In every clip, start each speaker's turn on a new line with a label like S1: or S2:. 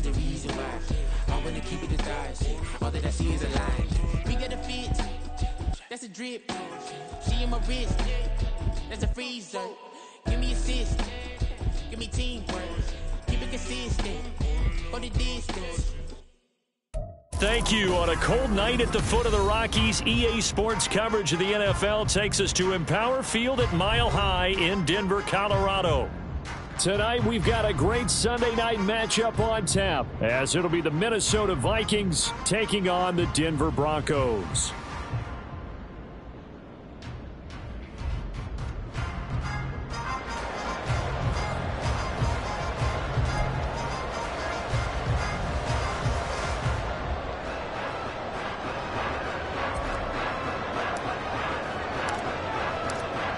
S1: the reason why. I wanna keep it the thighs. All that I see is a lie. We got a fit. That's a drip. She in my wrist. That's a freezer. Give me assist. Give me teamwork. Keep it consistent. Go the distance.
S2: Thank you. On a cold night at the foot of the Rockies, EA Sports coverage of the NFL takes us to Empower Field at Mile High in Denver, Colorado. Tonight, we've got a great Sunday night matchup on tap, as it'll be the Minnesota Vikings taking on the Denver Broncos.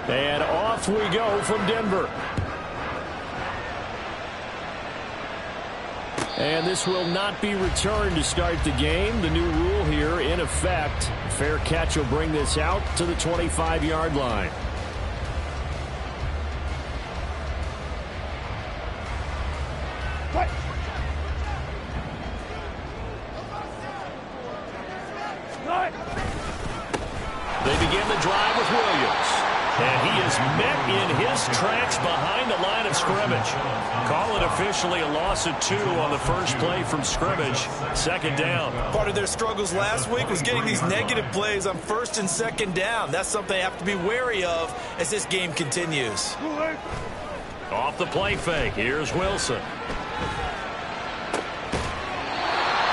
S2: And off we go from Denver. And this will not be returned to start the game. The new rule here in effect. A fair catch will bring this out to the 25-yard line. They begin the drive with Williams. And he is met in his tracks behind the line of scrimmage. Call it officially a loss of 2 on the first play from scrimmage. Second down.
S3: Part of their struggles last week was getting these negative plays on first and second down. That's something they have to be wary of as this game continues.
S2: Off the play fake. Here's Wilson.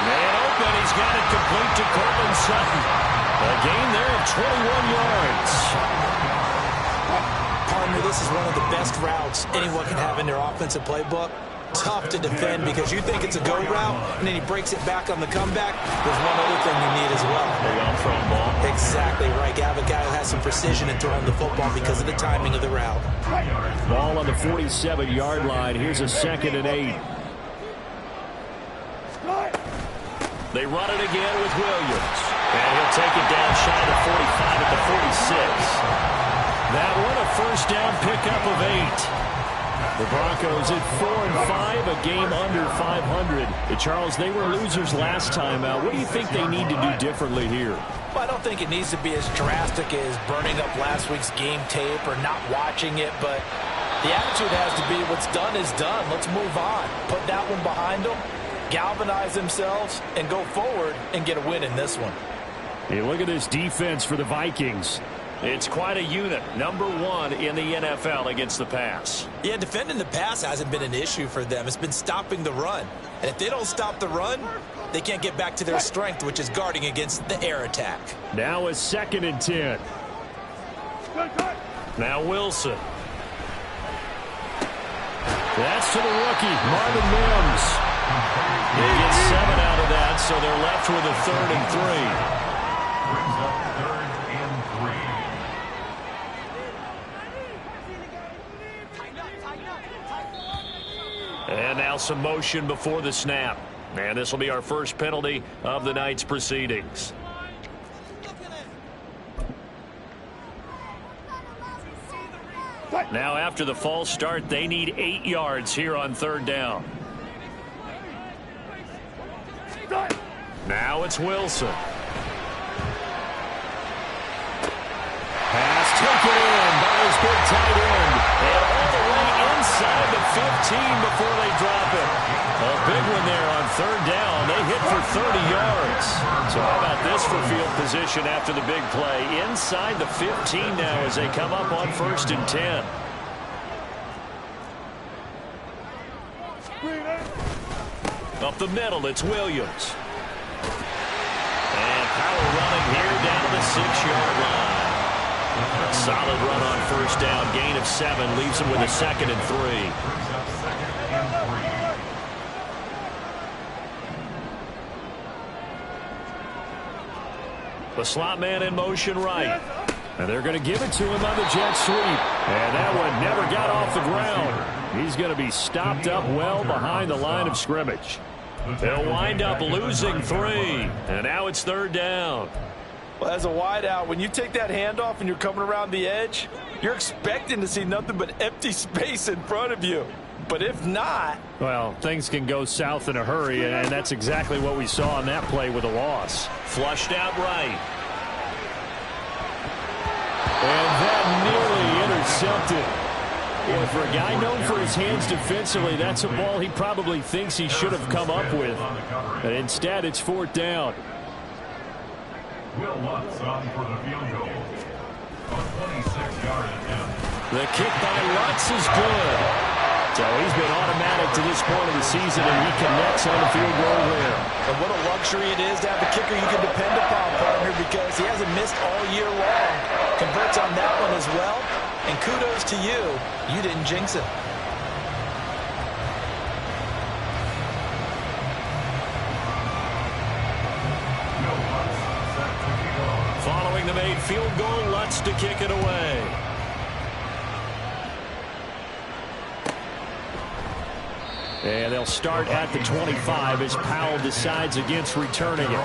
S2: Man open. He's got it complete to Courtland Sutton. A gain there of 21 yards.
S3: Partner, this is one of the best routes anyone can have in their offensive playbook. Tough to defend because you think it's a go route, and then he breaks it back on the comeback. There's one other thing you need as well.
S2: A well-thrown ball.
S3: Exactly right. You have a guy who has some precision in throwing the football because of the timing of the route.
S2: Ball on the 47-yard line. Here's a 2nd and 8. They run it again with Williams. And he'll take it down shy of the 45 at the 46. That one a first down pickup of 8. The Broncos at 4-5, a game under 500. Charles, they were losers last time out. What do you think they need to do differently here?
S3: Well, I don't think it needs to be as drastic as burning up last week's game tape or not watching it, but the attitude has to be what's done is done. Let's move on. Put that one behind them, galvanize themselves, and go forward and get a win in this one.
S2: Hey, look at this defense for the Vikings. It's quite a unit. Number 1 in the NFL against the pass.
S3: Yeah, defending the pass hasn't been an issue for them. It's been stopping the run. And if they don't stop the run, they can't get back to their strength, which is guarding against the air attack.
S2: Now a 2nd and 10. Now Wilson. That's to the rookie, Marvin Mims. They get 7 out of that, so they're left with a 3rd and 3. And now some motion before the snap. And this will be our first penalty of the night's proceedings. Now after the false start, they need 8 yards here on 3rd down. Now it's Wilson. Pass taken in by his big tight end. And all the way inside the 15 before they drop it. A big one there on 3rd down. They hit for 30 yards. So how about this for field position after the big play? Inside the 15 now as they come up on 1st and 10. Up the middle, it's Williams. And power running here down to the 6-yard line. Solid run on 1st down. Gain of 7 leaves him with a 2nd and 3. The slot man in motion right. And they're going to give it to him on the jet sweep. And that one never got off the ground. He's going to be stopped up well behind the line of scrimmage. They'll wind up losing 3. And now it's 3rd down.
S3: Well, as a wideout, when you take that handoff and you're coming around the edge, you're expecting to see nothing but empty space in front of you. But if not...
S2: Well, things can go south in a hurry, and that's exactly what we saw on that play with a loss.
S4: Flushed out right.
S2: And that nearly intercepted. Well, for a guy known for his hands defensively, that's a ball he probably thinks he should have come up with. And instead, it's fourth down.
S5: Will Lutz on for the field goal. A 26-yard attempt.
S2: The kick by Lutz is good. So he's been automatic to this point of the season, and he connects on the field goal there.
S3: And what a luxury it is to have a kicker you can depend upon, partner, because he hasn't missed all year long. Converts on that one as well. And kudos to you. You didn't jinx it.
S2: Following the made field goal, Lutz to kick it away. And they'll start at the 25 as Powell decides against returning it.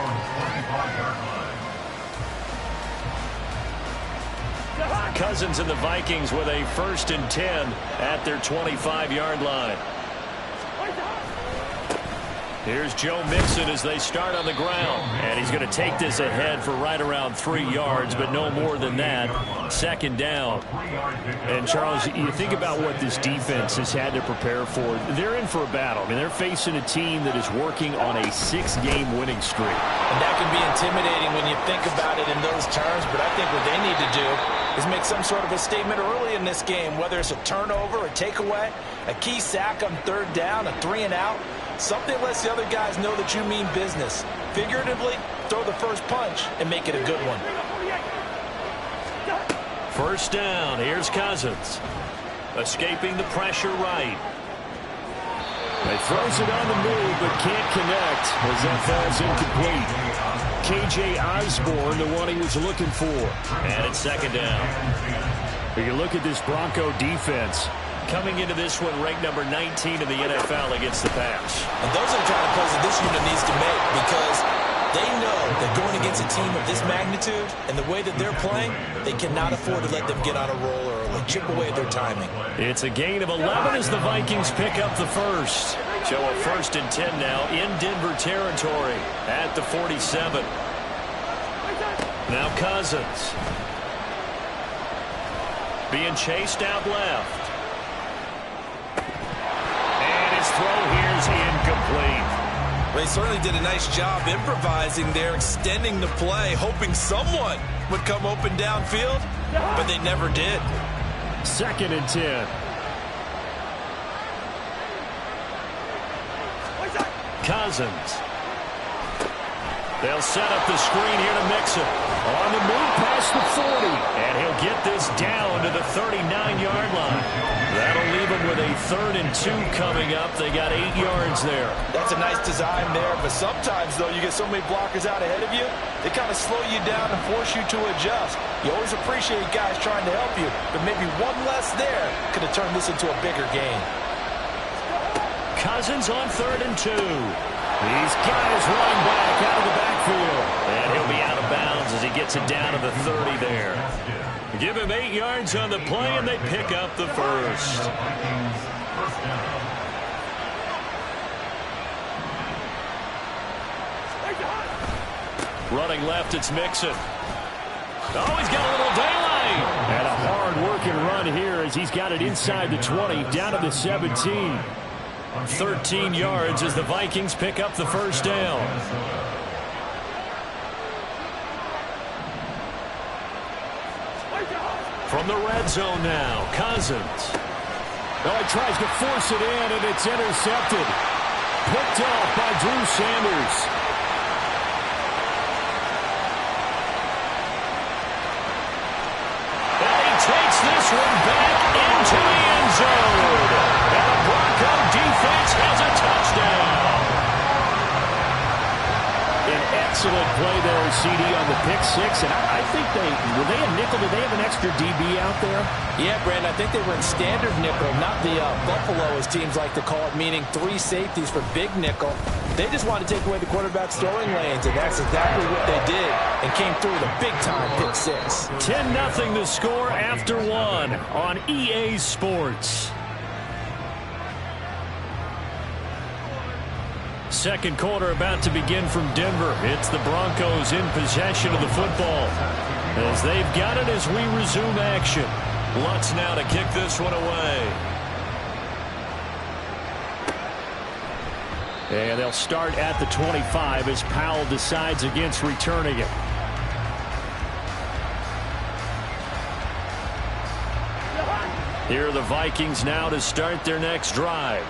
S2: Cousins and the Vikings with a 1st and 10 at their 25-yard line. Here's Joe Mixon as they start on the ground. And he's going to take this ahead for right around 3 yards, but no more than that. 2nd down. And, Charles, you think about what this defense has had to prepare for. They're in for a battle. I mean, they're facing a team that is working on a 6-game winning streak.
S3: And that can be intimidating when you think about it in those terms, but I think what they need to do is make some sort of a statement early in this game, whether it's a turnover, a takeaway, a key sack on 3rd down, a 3-and-out. Something lets the other guys know that you mean business. Figuratively, throw the first punch and make it a good one.
S2: 1st down. Here's Cousins. Escaping the pressure right. He throws it on the move but can't connect as that fall's incomplete. K.J. Osborne, the one he was looking for. And it's 2nd down. But you look at this Bronco defense. Coming into this one, ranked number 19 in the NFL against the pass.
S3: And those are the kind of plays that this unit needs to make, because they know that going against a team of this magnitude and the way that they're playing, they cannot afford to let them get on a roll early, chip away at their timing.
S2: It's a gain of 11 as the Vikings pick up the first. So a 1st and 10 now in Denver territory at the 47. Now Cousins. Being chased out left. His throw here is incomplete.
S3: They certainly did a nice job improvising there, extending the play, hoping someone would come open downfield, but they never did.
S2: 2nd and 10. Cousins. They'll set up the screen here to Mixon. On the move past the 40. And he'll get this down to the 39-yard line. That'll leave him with a 3rd and 2 coming up. They got 8 yards there.
S3: That's a nice design there, but sometimes, though, you get so many blockers out ahead of you, they kind of slow you down and force you to adjust. You always appreciate guys trying to help you, but maybe one less there could have turned this into a bigger game.
S2: Cousins on 3rd and 2. He's got his running back out of the backfield. And he'll be out of bounds as he gets it down to the 30 there. Give him 8 yards on the play, and they pick up the first. Running left, it's Mixon. Oh, he's got a little daylight. And a hard-working run here as he's got it inside the 20, down to the 17. 13 yards as the Vikings pick up the 1st down. From the red zone now, Cousins. Oh, he tries to force it in, and it's intercepted. Picked off by Drew Sanders. And he takes this one back into the end zone. And the Bronco defense has a touchdown. An excellent play there, CD, on the pick six. And I think were they a nickel? Did they have an extra DB out there?
S3: Yeah, Brandon, I think they were in standard nickel, not the Buffalo, as teams like to call it, meaning 3 safeties for big nickel. They just wanted to take away the quarterback's throwing lanes, and that's exactly what they did, and came through with a big-time pick six.
S2: 10-0 the score after 1 on EA Sports. Second quarter about to begin from Denver. It's the Broncos in possession of the football as they've got it as we resume action. Lutz now to kick this one away. And they'll start at the 25 as Powell decides against returning it. Here are the Vikings now to start their next drive.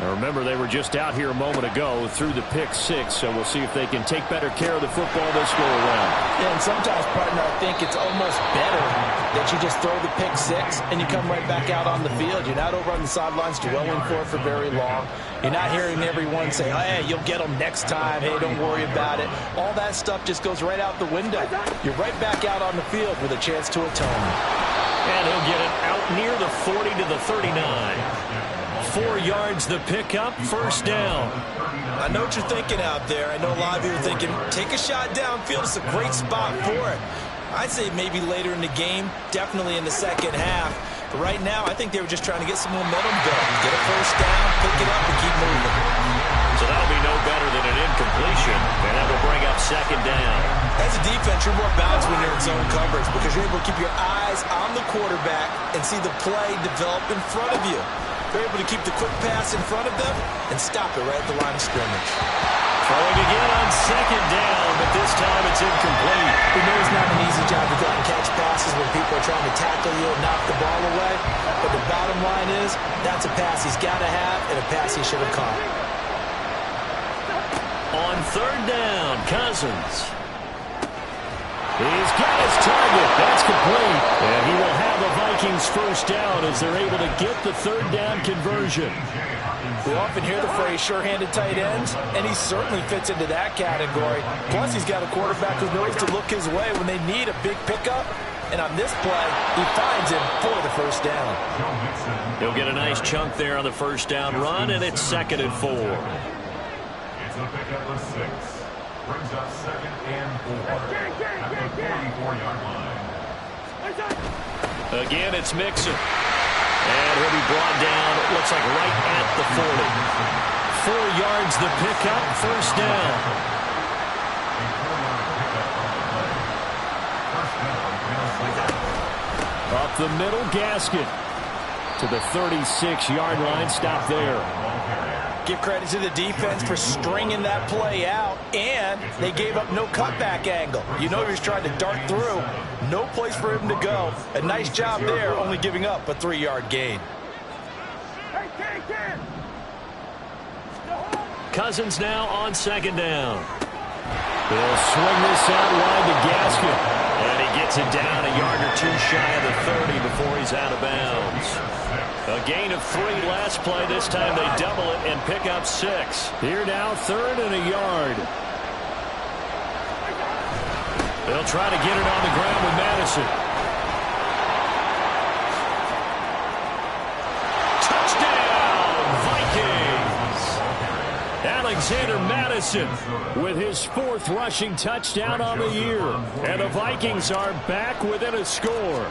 S2: Now remember, they were just out here a moment ago through the pick six, so we'll see if they can take better care of the football this go around.
S3: Yeah, and sometimes, partner, I think it's almost better that you just throw the pick six and you come right back out on the field. You're not over on the sidelines dwelling for very long. You're not hearing everyone say, oh, hey, you'll get them next time. Hey, don't worry about it. All that stuff just goes right out the window. You're right back out on the field with a chance to atone.
S2: And he'll get it out near the 40 to the 39. 4 yards the pickup, first down.
S3: I know what you're thinking out there. I know a lot of you are thinking, take a shot downfield. It's a great spot for it. I'd say maybe later in the game, definitely in the second half. But right now, I think they were just trying to get some momentum going. Get a first down, pick it up, and keep moving.
S2: So that'll be no better than an incompletion, and that will bring up second down.
S3: As a defense, you're more balanced when you're in zone coverage because you're able to keep your eyes on the quarterback and see the play develop in front of you. They're able to keep the quick pass in front of them and stop it right at the line of scrimmage.
S2: Throwing again on second down, but this time it's incomplete.
S3: We know it's not an easy job to go out and catch passes when people are trying to tackle you and knock the ball away. But the bottom line is, that's a pass he's got to have and a pass he should have caught.
S2: On third down, Cousins. He's got his target. That's complete. And he will have the Vikings first down as they're able to get the third down conversion.
S3: We often hear the phrase sure-handed tight ends, and he certainly fits into that category. Plus, he's got a quarterback who knows to look his way when they need a big pickup. And on this play, he finds him for the first down.
S2: He'll get a nice chunk there on the first down run, and it's 2nd and 4.
S5: It's a pickup of 6. Brings up 2nd and 4 at the 44-yard line.
S2: Again, it's Mixon. And he'll be brought down, it looks like right at the 40. 4 yards the pickup, first down. Up the middle, Gaskin to the 36-yard line. Stop there.
S3: Give credit to the defense for stringing that play out, and they gave up no cutback angle. You know he was trying to dart through. No place for him to go. A nice job there, only giving up a 3-yard gain.
S2: Cousins now on second down. He'll swing this out wide to Gaskin. And he gets it down a yard or 2 shy of the 30 before he's out of bounds. A gain of 3 last play. This time they double it and pick up 6. Here now, 3rd and a yard. They'll try to get it on the ground with Madison. Touchdown, Vikings! Alexander Madison with his 4th rushing touchdown on the year. And the Vikings are back within a score.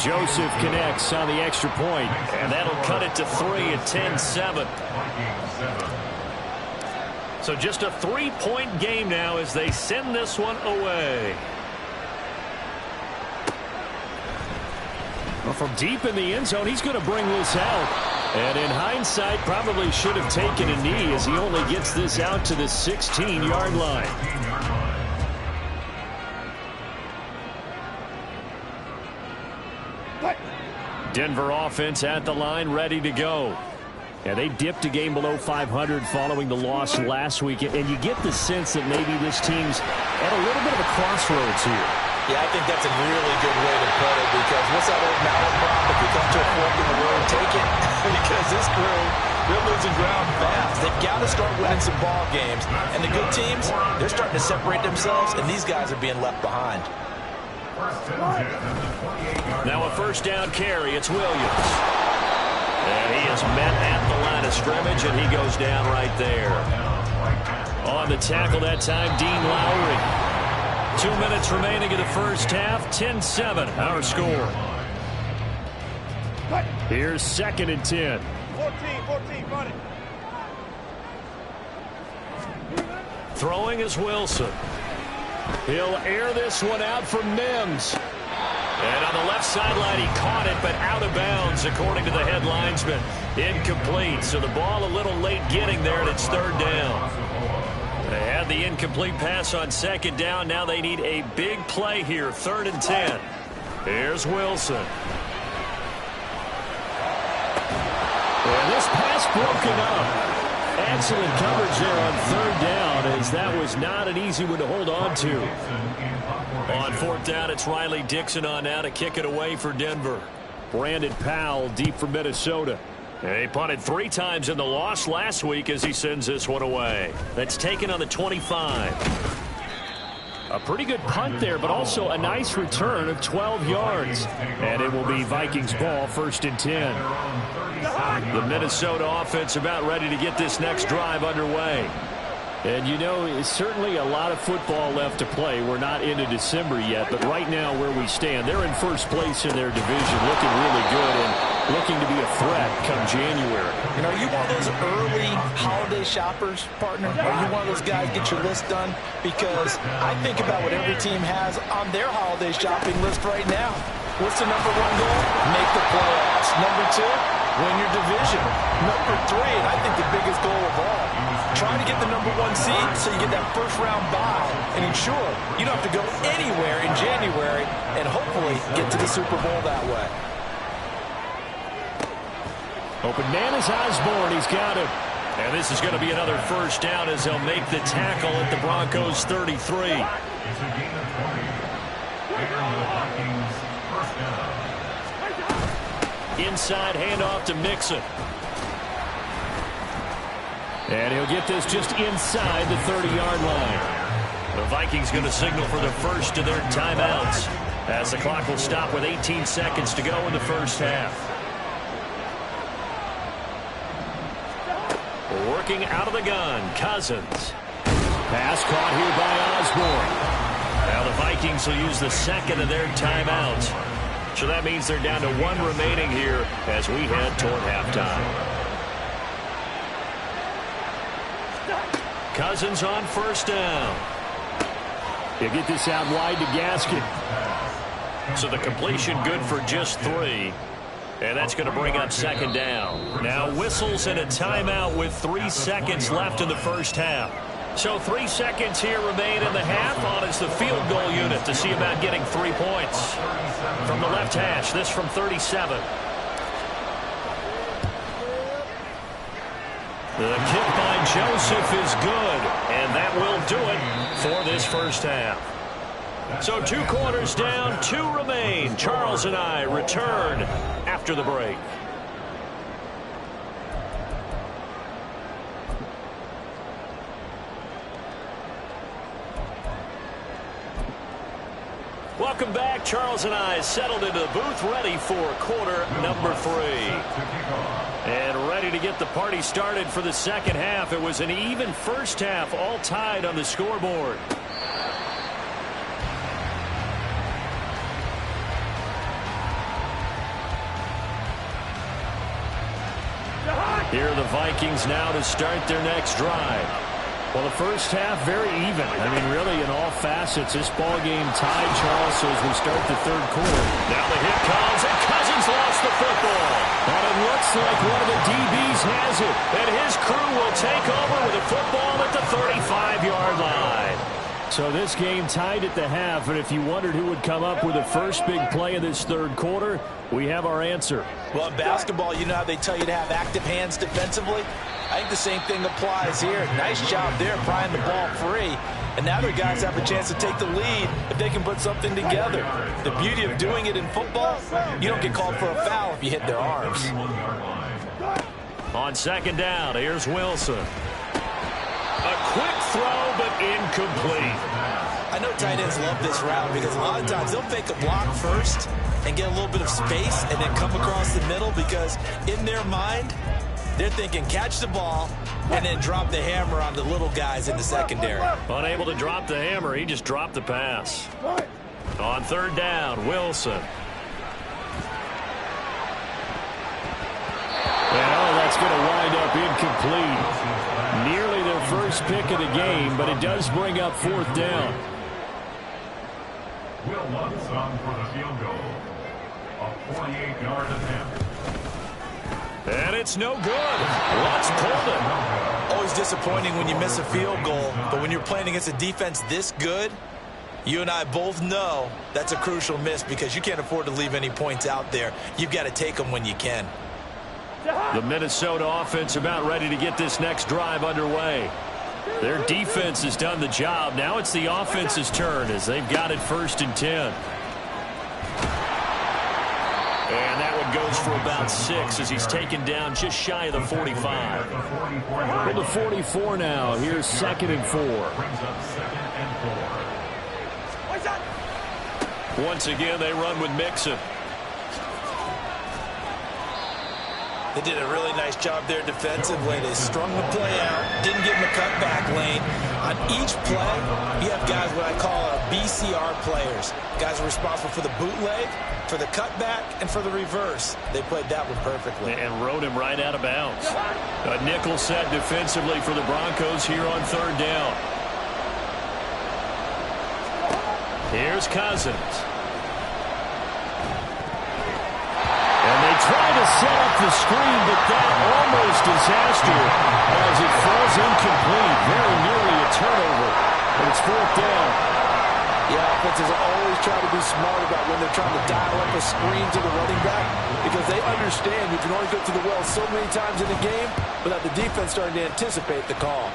S2: Joseph connects on the extra point, and that'll cut it to 3 at 10-7. So just a 3-point game now as they send this one away. Well, from deep in the end zone, he's going to bring this out. And in hindsight, probably should have taken a knee as he only gets this out to the 16-yard line. Denver offense at the line, ready to go. And they dipped a game below 500 following the loss last week. And you get the sense that maybe this team's at a little bit of a crossroads here.
S3: Yeah, I think that's a really good way to put it because what's that old malaprop? If you come to a fork in the road, take it. Because this crew, they're losing ground fast. They've got to start winning some ball games. And the good teams, they're starting to separate themselves, and these guys are being left behind.
S2: Now a first down carry. It's Williams. And he is met at the line of scrimmage, and he goes down right there. On the tackle that time, Dean Lowry. 2 minutes remaining in the first half. 10-7, our score. Here's 2nd and 10.
S4: 14, run it.
S2: Throwing is Wilson. He'll air this one out for Mims. And on the left sideline, he caught it, but out of bounds, according to the head linesman. Incomplete, so the ball a little late getting there, and it's third down. They had the incomplete pass on second down. Now they need a big play here, 3rd and 10. Here's Wilson. And this pass broken up. Excellent coverage there on 3rd down, as that was not an easy one to hold on to. On 4th down, it's Riley Dixon on now to kick it away for Denver. Brandon Powell deep for Minnesota. And he punted 3 times in the loss last week as he sends this one away. That's taken on the 25. A pretty good punt there, but also a nice return of 12 yards. And it will be Vikings ball, 1st and 10. The Minnesota offense about ready to get this next drive underway. And, you know, it's certainly a lot of football left to play. We're not into December yet, but right now where we stand, they're in first place in their division, looking really good and looking to be a threat come January.
S3: You know, are you one of those early holiday shoppers, partner? Are you one of those guys get your list done? Because I think about what every team has on their holiday shopping list right now. What's the number 1 goal? Make the playoffs. Number 2, win your division. Number 3, and I think the biggest goal of all, trying to get the number 1 seed so you get that first-round bye and ensure you don't have to go anywhere in January and hopefully get to the Super Bowl that way.
S2: Open man is Osborne. He's got him. And this is going to be another first down as they'll make the tackle at the Broncos 33.
S5: It's a gain of 20. Here are the Vikings, first down.
S2: Inside handoff to Mixon. And he'll get this just inside the 30-yard line. The Vikings going to signal for the first of their timeouts as the clock will stop with 18 seconds to go in the first half. Working out of the gun, Cousins. Pass caught here by Osborne. Now the Vikings will use the second of their timeouts. So that means they're down to 1 remaining here as we head toward halftime. Cousins on first down. He'll get this out wide to Gaskin. So the completion good for just 3. And that's going to bring up second down. Now whistles and a timeout with 3 seconds left in the first half. So 3 seconds here remain in the half on as the field goal unit to see about getting 3 points. From the left hash, this from 37. The kick by Joseph is good, and that will do it for this first half. So 2 quarters down, 2 remain. Charles and I return after the break. Welcome back. Charles and I settled into the booth, ready for quarter number 3. And ready to get the party started for the second half. It was an even first half, all tied on the scoreboard. Here are the Vikings now to start their next drive. Well, the first half very even. I mean, really, in all facets, this ball game tied, Charles, so as we start the third quarter. Now the hit comes, and Cousins lost the football. And it looks like one of the DBs has it. And his crew will take over with a football at the 35-yard line. So this game tied at the half, and if you wondered who would come up with the first big play of this third quarter, we have our answer.
S3: Well, in basketball, you know how they tell you to have active hands defensively? I think the same thing applies here. Nice job there, prying the ball free. And now their guys have a chance to take the lead if they can put something together. The beauty of doing it in football, you don't get called for a foul if you hit their arms.
S2: On second down, here's Wilson. A quick throw, but incomplete.
S3: I know tight ends love this route because a lot of times they'll fake a block first and get a little bit of space and then come across the middle because in their mind, they're thinking catch the ball and then drop the hammer on the little guys in the secondary.
S2: Unable to drop the hammer, he just dropped the pass. On third down, Wilson. Well, that's incomplete. Nearly their first pick of the game, but it does bring up fourth down.
S5: Will Lutz on for the field goal. A 48-yard attempt.
S2: And it's no good. Lutz pulled it.
S3: Always disappointing when you miss a field goal, but when you're playing against a defense this good, you and I both know that's a crucial miss because you can't afford to leave any points out there. You've got to take them when you can.
S2: The Minnesota offense about ready to get this next drive underway. Their defense has done the job. Now it's the offense's turn as they've got it 1st and 10. And that one goes for about 6 as he's taken down just shy of the 45. From the 44 now, here's 2nd and 4. Once again, they run with Mixon.
S3: They did a really nice job there defensively. They strung the play out, didn't give him a cutback lane. On each play, you have guys what I call our BCR players. Guys are responsible for the bootleg, for the cutback, and for the reverse. They played that one perfectly.
S2: And rode him right out of bounds. A nickel set defensively for the Broncos here on 3rd down. Here's Cousins. And they try to set up the screen, but that almost disaster as it falls incomplete. Very nearly a turnover. And it's 4th down.
S3: Yeah, offenses always try to be smart about when they're trying to dial up a screen to the running back because they understand you can only go to the well so many times in a game without the defense starting to anticipate the call.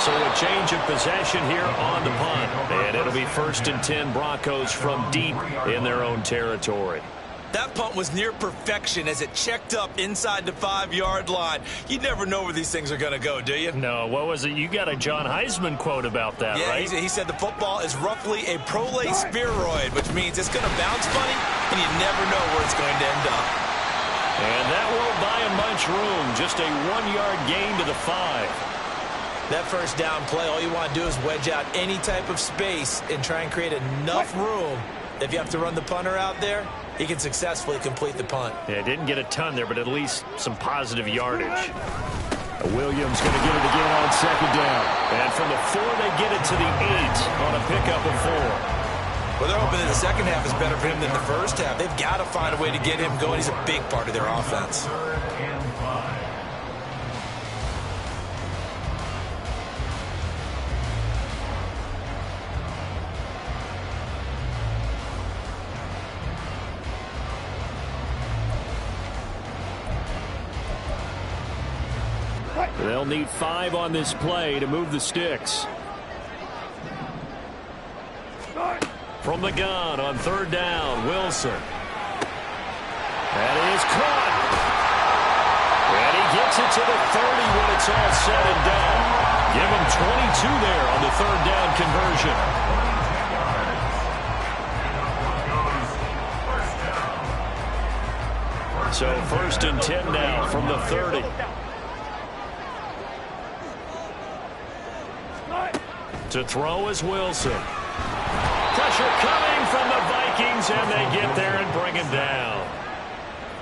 S2: So a change of possession here on the punt. And it'll be 1st and 10 Broncos from deep in their own territory.
S3: That punt was near perfection as it checked up inside the 5-yard line. You never know where these things are going to go, do you?
S2: No, what was it? You got a John Heisman quote about that,
S3: yeah,
S2: right?
S3: He said the football is roughly a prolate spheroid, which means it's going to bounce funny, and you never know where it's going to end up.
S2: And that won't buy him much room. Just a 1-yard gain to the 5.
S3: That first down play, all you want to do is wedge out any type of space and try and create enough room. If you have to run the punter out there, he can successfully complete the punt.
S2: Yeah, didn't get a ton there, but at least some positive yardage. Williams going to get it again on 2nd down. And from the 4, they get it to the 8 on a pickup of 4.
S3: Well, they're hoping that the second half is better for him than the first half. They've got to find a way to get him going. He's a big part of their offense.
S2: They'll need 5 on this play to move the sticks. From the gun on 3rd down, Wilson. That is caught. And he gets it to the 30 when it's all said and done. Give him 22 there on the 3rd down conversion. So 1st and 10 now from the 30. To throw is Wilson. Pressure coming from the Vikings, and they get there and bring him down.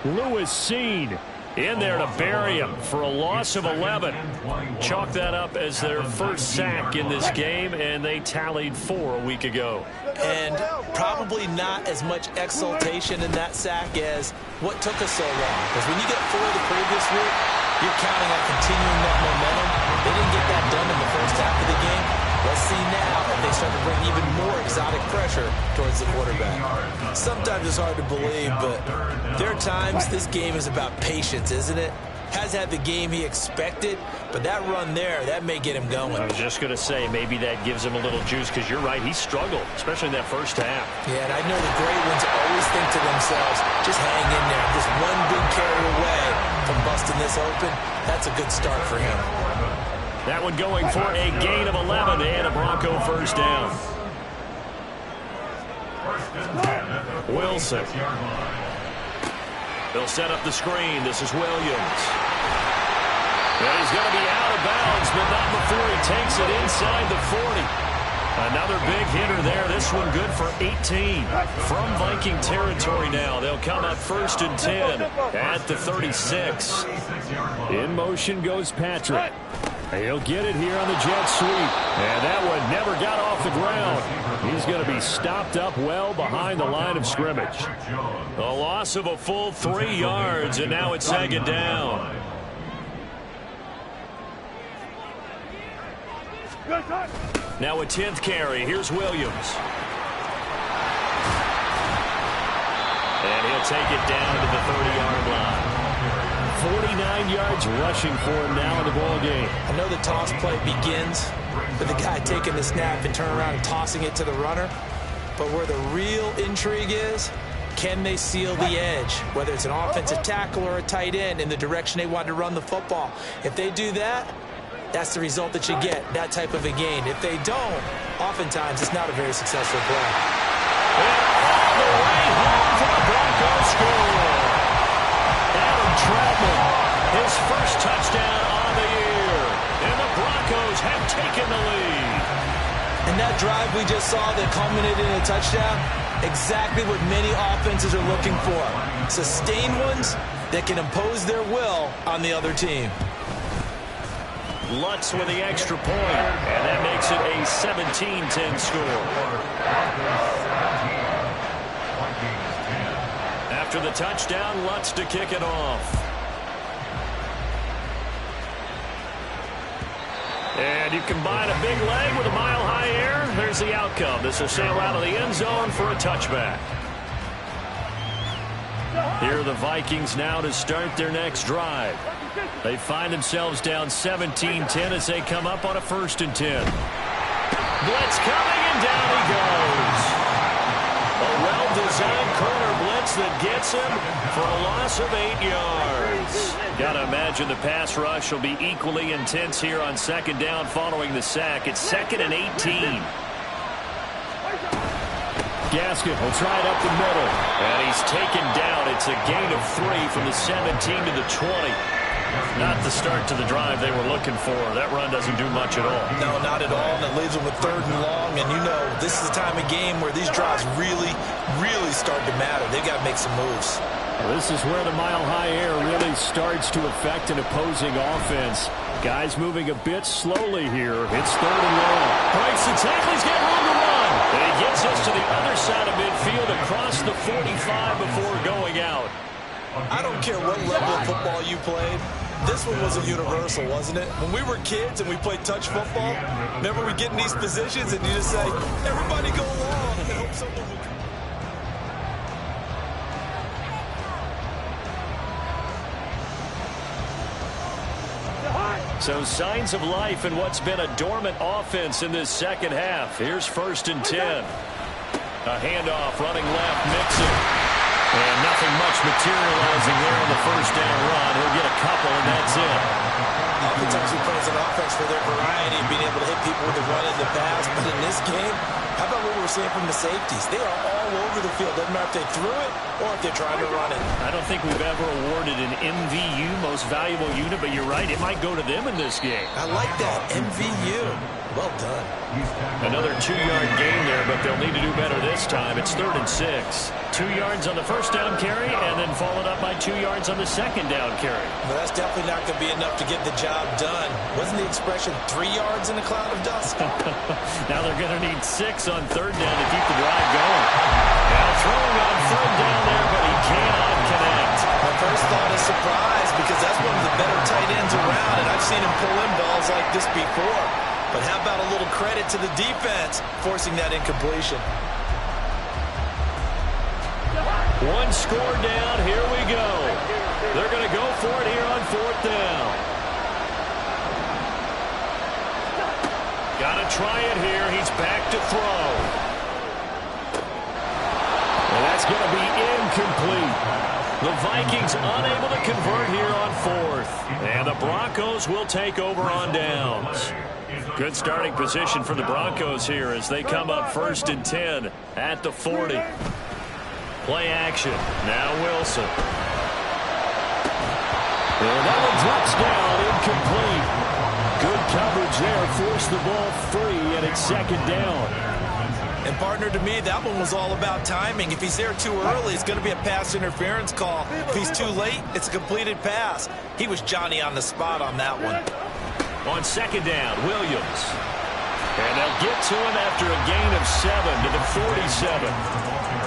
S2: Lewis Seen in there to bury him for a loss of 11. Chalk that up as their first sack in this game, and they tallied 4 a week ago.
S3: And probably not as much exultation in that sack as what took us so long. Because when you get 4 the previous week, you're counting on continuing that momentum. They didn't get that done in the first half of the game. Let's see now if they start to bring even more exotic pressure towards the quarterback. Sometimes it's hard to believe, but there are times this game is about patience, isn't it? Has had the game he expected, but that run there, that may get him going.
S2: I was just going to say, maybe that gives him a little juice, because you're right, he struggled, especially in that first half.
S3: Yeah, and I know the great ones always think to themselves, just hang in there. Just one big carry away from busting this open. That's a good start for him.
S2: That one going for a gain of 11 and a Bronco first down. Wilson. They'll set up the screen. This is Williams. And he's going to be out of bounds, but not before he takes it inside the 40. Another big hitter there. This one good for 18. From Viking territory now. They'll come up 1st and 10 at the 36. In motion goes Patrick. He'll get it here on the jet sweep. And that one never got off the ground. He's going to be stopped up well behind the line of scrimmage. A loss of a full 3 yards, and now it's 2nd down. Now a 10th carry. Here's Williams. And he'll take it down to the 30-yard line. 49 yards rushing for him now in the ball game.
S3: I know the toss play begins with the guy taking the snap and turning around and tossing it to the runner. But where the real intrigue is, can they seal the edge? Whether it's an offensive tackle or a tight end in the direction they want to run the football. If they do that, that's the result that you get, that type of a gain. If they don't, oftentimes it's not a very successful play.
S2: And all the way home for the Broncos score. Adam Troutman, his first touchdown on the year. And the Broncos have taken the lead.
S3: And that drive we just saw that culminated in a touchdown, exactly what many offenses are looking for. Sustained ones that can impose their will on the other team.
S2: Lutz with the extra point, and that makes it a 17-10 score. After the touchdown, Lutz to kick it off. And you combine a big leg with a mile-high air, there's the outcome. This will sail out of the end zone for a touchback. Here are the Vikings now to start their next drive. They find themselves down 17-10 as they come up on a 1st and 10. Blitz coming, and down he goes. A well-designed corner blitz that gets him for a loss of 8 yards. Got to imagine the pass rush will be equally intense here on 2nd down following the sack. It's 2nd and 18. Gaskin will try it up the middle. And he's taken down. It's a gain of 3 from the 17 to the 20. Not the start to the drive they were looking for. That run doesn't do much at all.
S3: No, not at all, and it leaves them with 3rd and long. And you know, this is the time of game where these drives really start to matter. They got to make some moves.
S2: Well, this is where the mile-high air really starts to affect an opposing offense. Guys moving a bit slowly here. It's 3rd and long. Breaks the tackle. He's got room to run. And he gets us to the other side of midfield across the 45 before going out.
S3: I don't care what level of football you played. This one was a universal, wasn't it? When we were kids and we played touch football, remember we get in these positions and you just say, everybody go along and hope someone will.
S2: So signs of life in what's been a dormant offense in this 2nd half. Here's 1st and 10. A handoff running left, Mixon. And nothing much materializing there on the 1st down run. He'll get a couple, and that's it.
S3: Oftentimes we play as an offense for their variety, being able to hit people with the run and the pass. But in this game, how about what we're seeing from the safeties? They are all over the field. Doesn't matter if they threw it or if they're trying to run it.
S2: I don't think we've ever awarded an MVU, most valuable unit, but you're right. It might go to them in this game.
S3: I like that. MVU. Well done.
S2: Another 2-yard gain there, but they'll need to do better this time. It's 3rd and 6. 2 yards on the 1st down carry, and then followed up by 2 yards on the 2nd down carry.
S3: Well, that's definitely not going to be enough to get the job done. Wasn't the expression 3 yards in a cloud of dust?
S2: Now they're going to need 6 on 3rd down to keep the drive going. Now throwing on 3rd down there, but he cannot connect.
S3: My first thought is surprise, because that's one of the better tight ends around, and I've seen him pull in balls like this before. But how about a little credit to the defense forcing that incompletion?
S2: One score down. Here we go. They're going to go for it here on 4th down. Got to try it here. He's back to throw. And that's going to be incomplete. The Vikings unable to convert here on 4th. And the Broncos will take over on downs. Good starting position for the Broncos here as they come up 1st and 10 at the 40. Play action. Now Wilson. And that one drops down incomplete. Good coverage there, forced the ball free, and it's second down.
S3: And partner, to me, that one was all about timing. If he's there too early, it's going to be a pass interference call. If he's too late, it's a completed pass. He was Johnny on the spot on that one.
S2: On second down, Williams. And they'll get to him after a gain of 7 to the 47.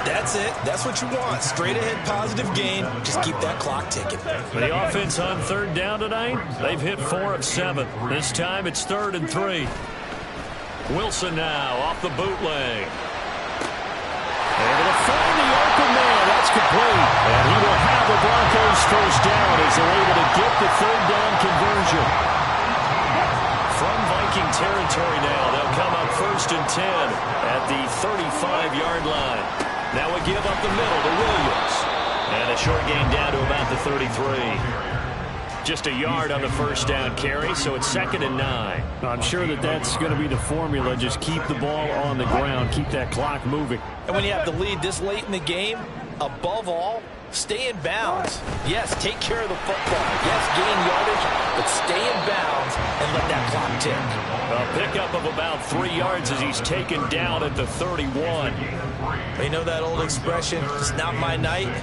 S3: That's it. That's what you want. Straight ahead positive gain. Just keep that clock ticking.
S2: The offense on third down tonight, they've hit 4 of 7. This time it's 3rd and 3. Wilson now off the bootleg. Able to find the open man. That's complete. And he will have the Broncos first down as they're able to get the third down conversion. From Viking territory now, they'll come up 1st and 10 at the 35-yard line. Now we give up the middle to Williams. And a short gain down to about the 33. Just a yard on the first down carry, so it's 2nd and 9. I'm sure that's going to be the formula. Just keep the ball on the ground, keep that clock moving.
S3: And when you have the lead this late in the game, above all, stay in bounds. Yes, take care of the football. Yes, gain yardage, but stay in bounds and let that clock tick.
S2: A pickup of about 3 yards as he's taken down at the 31.
S3: You know that old expression, it's not my night?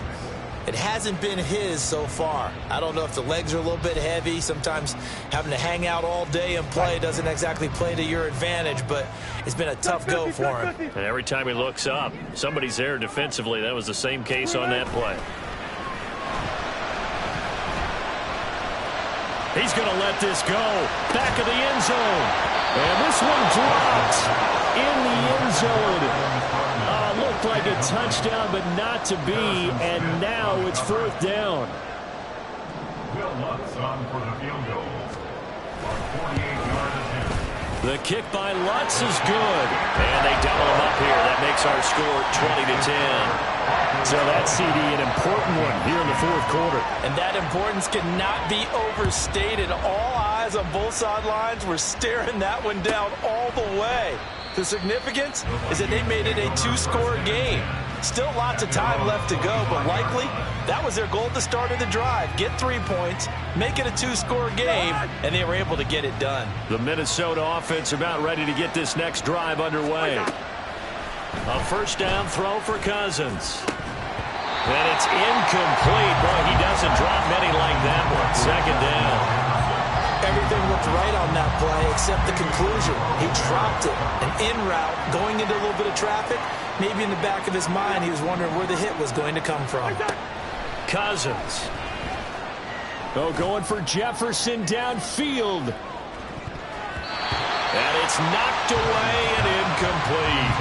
S3: It hasn't been his so far. I don't know if the legs are a little bit heavy. Sometimes having to hang out all day and play doesn't exactly play to your advantage, but it's been a tough go for him.
S2: And every time he looks up, somebody's there defensively. That was the same case on that play. He's going to let this go. Back of the end zone. And this one drops in the end zone. Looked like a touchdown, but not to be. And now it's 4th down.
S5: Will Lutz on for the field goal. On 48-yard attempt.
S2: The kick by Lutz is good. And they double him up here. That makes our score 20-10. So that CD, an important one here in the 4th quarter.
S3: And that importance cannot be overstated. All eyes on both sidelines were staring that one down all the way. The significance is that they made it a 2-score game. Still lots of time left to go, but likely that was their goal at the start of the drive. Get 3 points, make it a 2-score game, and they were able to get it done.
S2: The Minnesota offense about ready to get this next drive underway. A first down throw for Cousins. And it's incomplete. Boy, he doesn't drop many like that one. 2nd down.
S3: Everything looked right on that play except the conclusion. He dropped it. An in route going into a little bit of traffic. Maybe in the back of his mind he was wondering where the hit was going to come from.
S2: Cousins. Oh, going for Jefferson downfield. And it's knocked away and incomplete.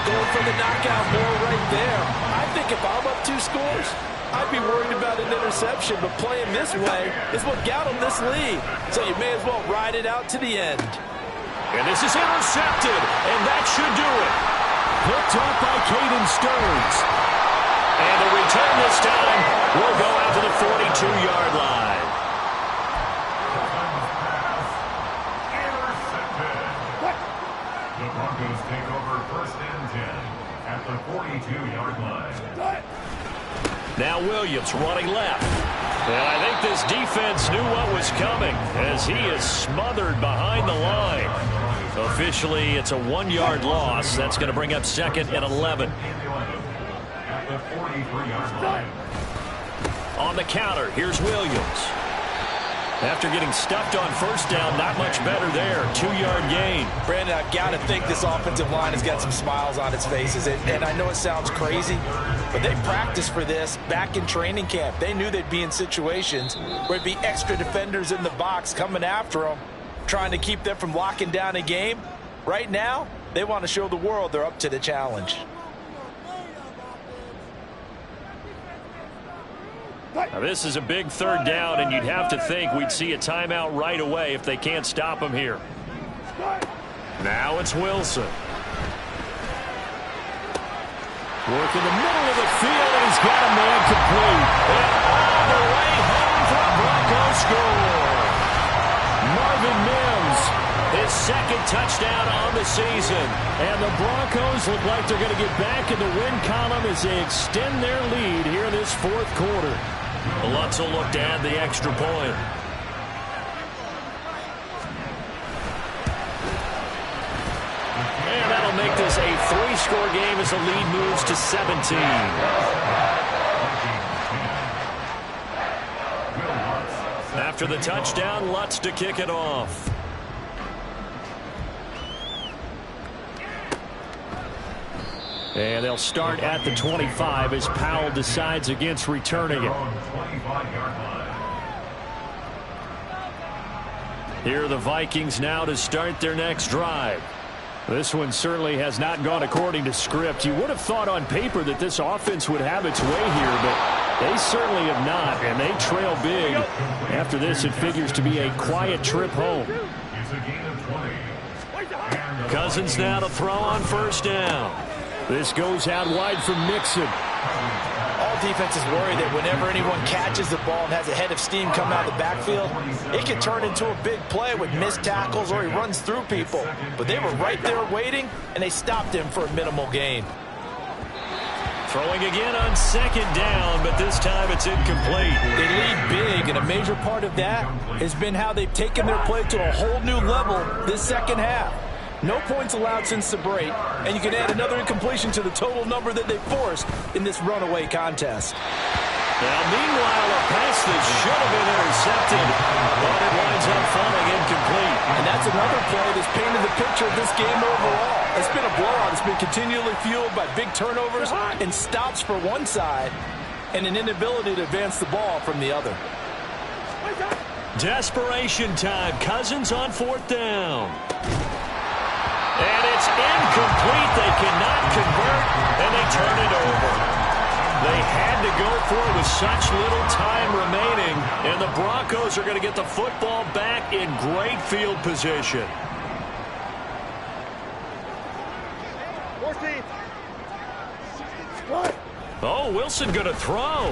S3: Going for the knockout ball right there. I think if I'm up 2 scores, I'd be worried about an interception, but playing this way is what got him this lead. So you may as well ride it out to the end.
S2: And this is intercepted, and that should do it. Picked up by Caden Stearns. And the return this time will go out to the 42-yard line.
S5: The Broncos take over 1st and 10 at the 42-yard line.
S2: Now Williams running left. And I think this defense knew what was coming as he is smothered behind the line. Officially, it's a 1-yard loss. That's going to bring up 2nd and 11.
S5: At the 43-yard line.
S2: On the counter, here's Williams. After getting stuffed on first down, not much better there. 2-yard gain.
S3: Brandon, I've got to think this offensive line has got some smiles on its faces. And I know it sounds crazy, but they practiced for this back in training camp. They knew they'd be in situations where it'd be extra defenders in the box coming after them, trying to keep them from locking down a game. Right now, they want to show the world they're up to the challenge.
S2: Now this is a big 3rd down, and you'd have to think we'd see a timeout right away if they can't stop him here. Now it's Wilson. Working the middle of the field, and he's got a man complete. And all the way home for a Broncos score. Marvin Mims, his 2nd touchdown on the season. And the Broncos look like they're going to get back in the win column as they extend their lead here in this 4th quarter. Lutz will look to add the extra point. three-score game as the lead moves to 17. After the touchdown, Lutz to kick it off. And they'll start at the 25 as Powell decides against returning it. Here are the Vikings now to start their next drive. This one certainly has not gone according to script. You would have thought on paper that this offense would have its way here, but they certainly have not, and they trail big. After this, it figures to be a quiet trip home. Cousins now to throw on first down. This goes out wide from Mixon.
S3: All defenses worry that whenever anyone catches the ball and has a head of steam come out of the backfield, it can turn into a big play with missed tackles or he runs through people. But they were right there waiting, and they stopped him for a minimal gain.
S2: Throwing again on second down, but this time it's incomplete.
S3: They lead big, and a major part of that has been how they've taken their play to a whole new level this second half. No points allowed since the break, and you can add another incompletion to the total number that they forced in this runaway contest.
S2: Now, meanwhile, a pass that should have been intercepted, but it winds up falling incomplete.
S3: And that's another play that's painted the picture of this game overall. It's been a blowout. It's been continually fueled by big turnovers and stops for one side and an inability to advance the ball from the other.
S2: Desperation time. Cousins on fourth down. And it's incomplete. They cannot convert, and they turn it over. They had to go for it with such little time remaining, and the Broncos are going to get the football back in great field position.
S4: 14.
S2: Oh, Wilson going to throw.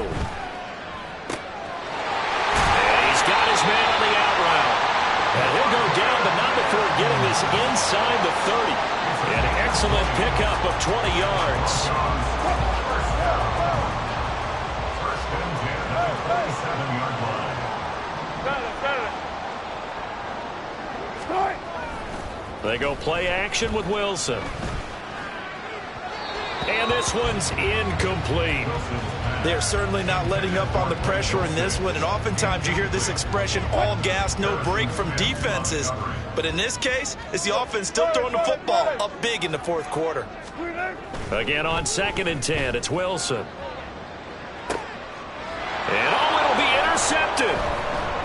S2: And he's got his man on the out route. And he'll go down, but not before getting this inside the 30. An excellent pickup of 20 yards. They go play action with Wilson. And this one's incomplete.
S3: They're certainly not letting up on the pressure in this one, and oftentimes you hear this expression, all gas, no break from defenses. But in this case, it's the offense still throwing the football up big in the fourth quarter.
S2: Again on 2nd and 10, it's Wilson. And it'll be intercepted.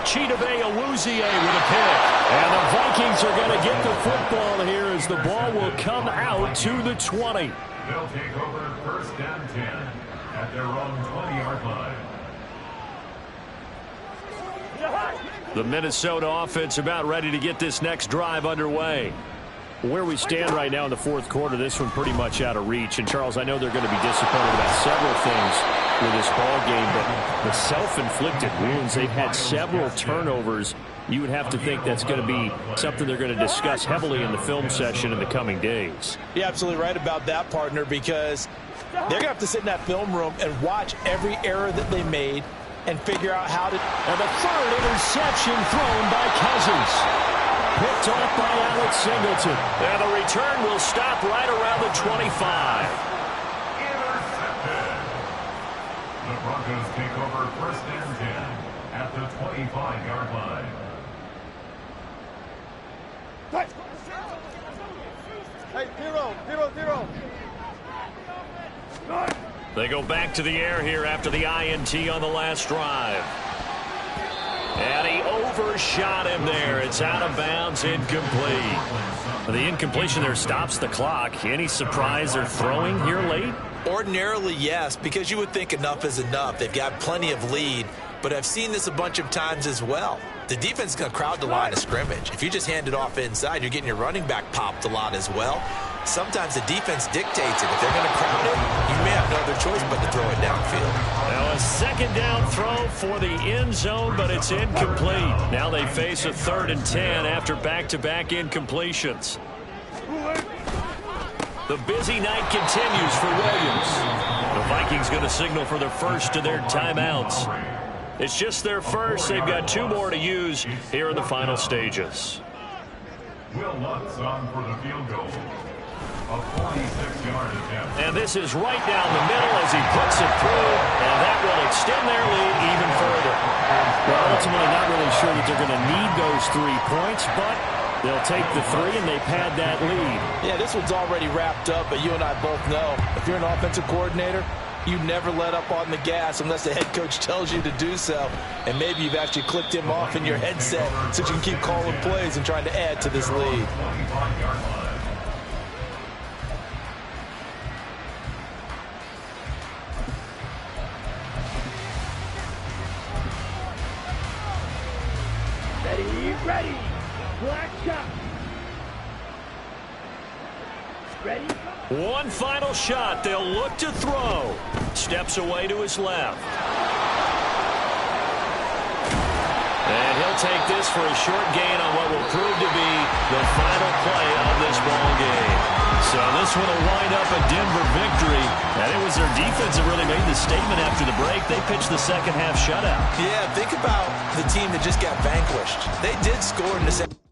S2: Chidobe Awuzie with a pick. And the Vikings are going to get the football here as the ball will come out to the 20.
S5: They'll take over 1st and 10 at their own 20-yard line.
S2: The Minnesota offense about ready to get this next drive underway. Where we stand right now in the fourth quarter, this one pretty much out of reach. And, Charles, I know they're going to be disappointed about several things with this ball game, but the self-inflicted wounds, they've had several turnovers. You would have to think that's going to be something they're going to discuss heavily in the film session in the coming days.
S3: You're absolutely right about that, partner, because they're going to have to sit in that film room and watch every error that they made and figure out how to...
S2: And the third interception thrown by Cousins. Picked off by Alex Singleton. And the return will stop right around the 25.
S5: Intercepted. The Broncos take over 1st and 10 at the 25-yard line.
S4: Hey, 0-0-0.
S2: They go back to the air here after the INT on the last drive. And he overshot him there. It's out of bounds, incomplete. The incompletion there stops the clock. Any surprise they're throwing here late?
S3: Ordinarily, yes, because you would think enough is enough. They've got plenty of lead, but I've seen this a bunch of times as well. The defense is going to crowd the line of scrimmage. If you just hand it off inside, you're getting your running back popped a lot as well. Sometimes the defense dictates it. If they're going to crowd it, you may have no other choice but to throw it downfield.
S2: Now a 2nd down throw for the end zone, but it's incomplete. Now they face a 3rd and 10 after back-to-back incompletions. The busy night continues for Williams. The Vikings going to signal for their first of their timeouts. It's just their first. They've got 2 more to use here in the final stages.
S5: Will Lutz on for the field goal. A 46-yard attempt.
S2: And this is right down the middle as he puts it through, and that will extend their lead even further. Well, ultimately not really sure that they're going to need those 3 points, but they'll take the 3 and they've had that lead.
S3: Yeah, this one's already wrapped up, but you and I both know if you're an offensive coordinator, you never let up on the gas unless the head coach tells you to do so. And maybe you've actually clicked him off in your headset so you can keep calling plays and trying to add to this lead.
S5: 25-yard line.
S6: Ready. Black shot. Ready.
S2: One final shot. They'll look to throw. Steps away to his left. And he'll take this for a short gain on what will prove to be the final play of this ball game. So this one will wind up a Denver victory. And it was their defense that really made the statement after the break. They pitched the second half shutout.
S3: Yeah, think about the team that just got vanquished. They did score in the second.